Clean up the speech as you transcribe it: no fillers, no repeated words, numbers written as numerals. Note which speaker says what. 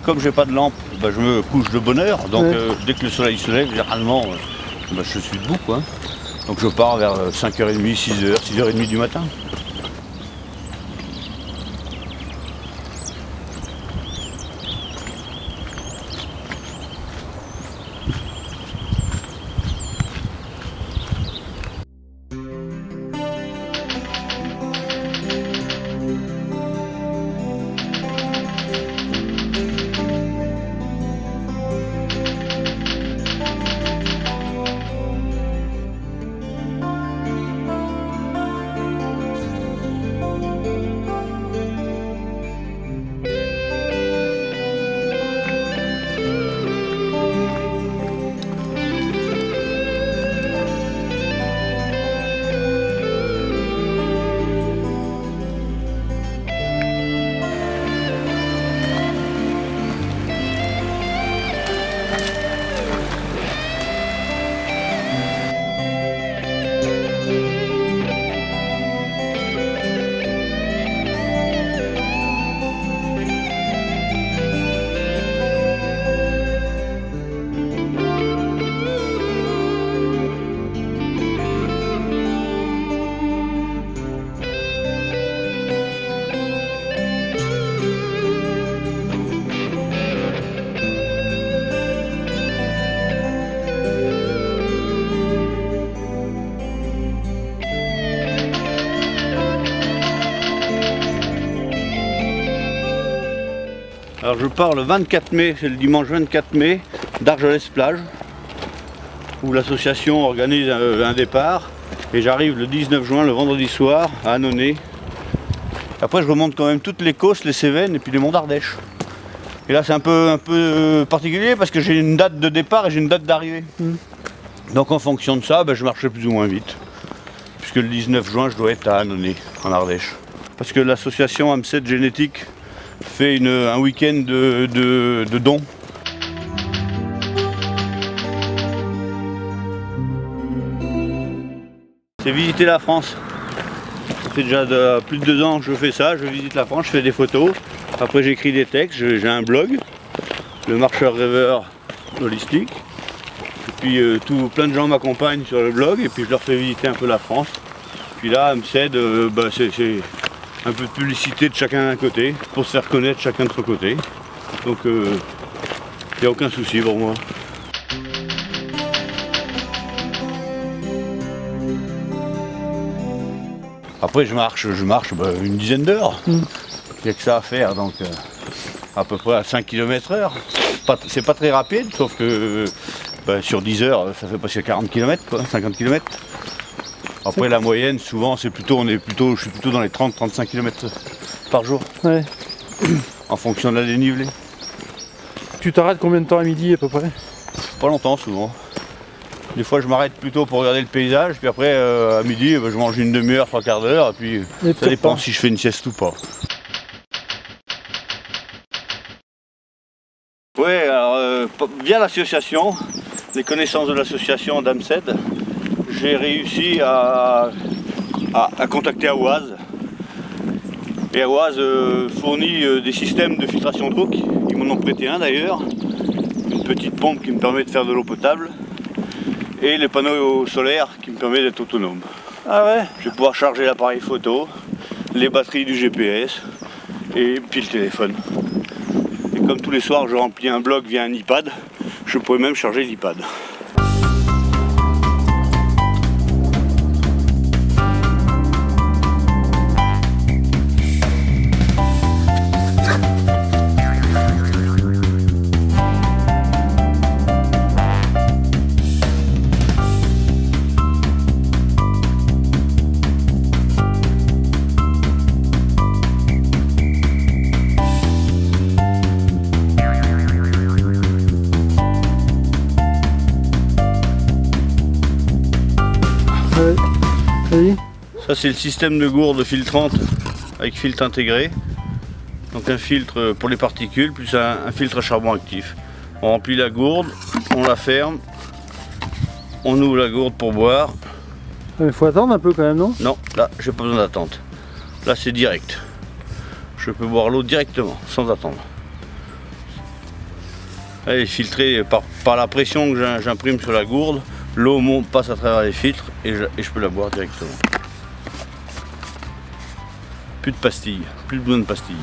Speaker 1: Comme j'ai pas de lampe, bah, je me couche de bonne heure, donc dès que le soleil se lève, généralement, bah, je suis debout, quoi. Donc je pars vers 5h30, 6h, 6h30 du matin. Alors je pars le 24 mai, c'est le dimanche 24 mai, d'Argelès-Plage, où l'association organise un départ, et j'arrive le 19 juin, le vendredi soir, à Annonay. Après je remonte quand même toutes les Causses, les Cévennes et puis les monts d'Ardèche. Et là c'est un peu particulier parce que j'ai une date de départ et j'ai une date d'arrivée. Donc en fonction de ça, je marcherai plus ou moins vite. Puisque le 19 juin je dois être à Annonay, en Ardèche. Parce que l'association AMSED Génétique fait un week-end de dons. C'est visiter la France. Ça fait déjà plus de 2 ans que je fais ça, je visite la France, je fais des photos. Après j'écris des textes, j'ai un blog, le marcheur rêveur holistique. Et puis plein de gens m'accompagnent sur le blog et puis je leur fais visiter un peu la France. Puis là, AMSED, c'est un peu de publicité de chacun d'un côté, pour se faire connaître chacun de son côté. Donc il n'y a aucun souci pour moi. Après je marche une dizaine d'heures. Il n'y a que ça à faire, donc à peu près à 5 km/h. C'est pas très rapide, sauf que sur 10 heures, ça fait passer 40 km, quoi, 50 km. Après la moyenne, souvent je suis plutôt dans les 30-35 km par jour.
Speaker 2: Ouais.
Speaker 1: En fonction de la dénivelée.
Speaker 2: Tu t'arrêtes combien de temps à midi à peu près?
Speaker 1: Pas longtemps souvent. Des fois je m'arrête plutôt pour regarder le paysage, puis après à midi je mange une demi-heure, 3/4 d'heure, et puis ça dépend si je fais une sieste ou pas. Ouais, alors via l'association, les connaissances de l'association d'AMSED, j'ai réussi à contacter Aouaz. Et Aouaz fournit des systèmes de filtration d'eau, ils m'en ont prêté un d'ailleurs, une petite pompe qui me permet de faire de l'eau potable, et les panneaux solaires qui me permettent d'être autonome.
Speaker 2: Ah ouais?
Speaker 1: Je vais pouvoir charger l'appareil photo, les batteries du GPS, et puis le téléphone. Et comme tous les soirs je remplis un bloc via un iPad, je pourrais même charger l'iPad.
Speaker 2: Ouais. Vas-y.
Speaker 1: Ça c'est le système de gourde filtrante avec filtre intégré. Donc un filtre pour les particules plus un filtre à charbon actif. On remplit la gourde, on la ferme, on ouvre la gourde pour boire.
Speaker 2: Il faut attendre un peu quand même, non?
Speaker 1: Non, là j'ai pas besoin d'attente. Là c'est direct. Je peux boire l'eau directement, sans attendre. Elle est filtrée par la pression que j'imprime sur la gourde. L'eau passe à travers les filtres et je peux la boire directement. Plus de pastilles, plus besoin de pastilles.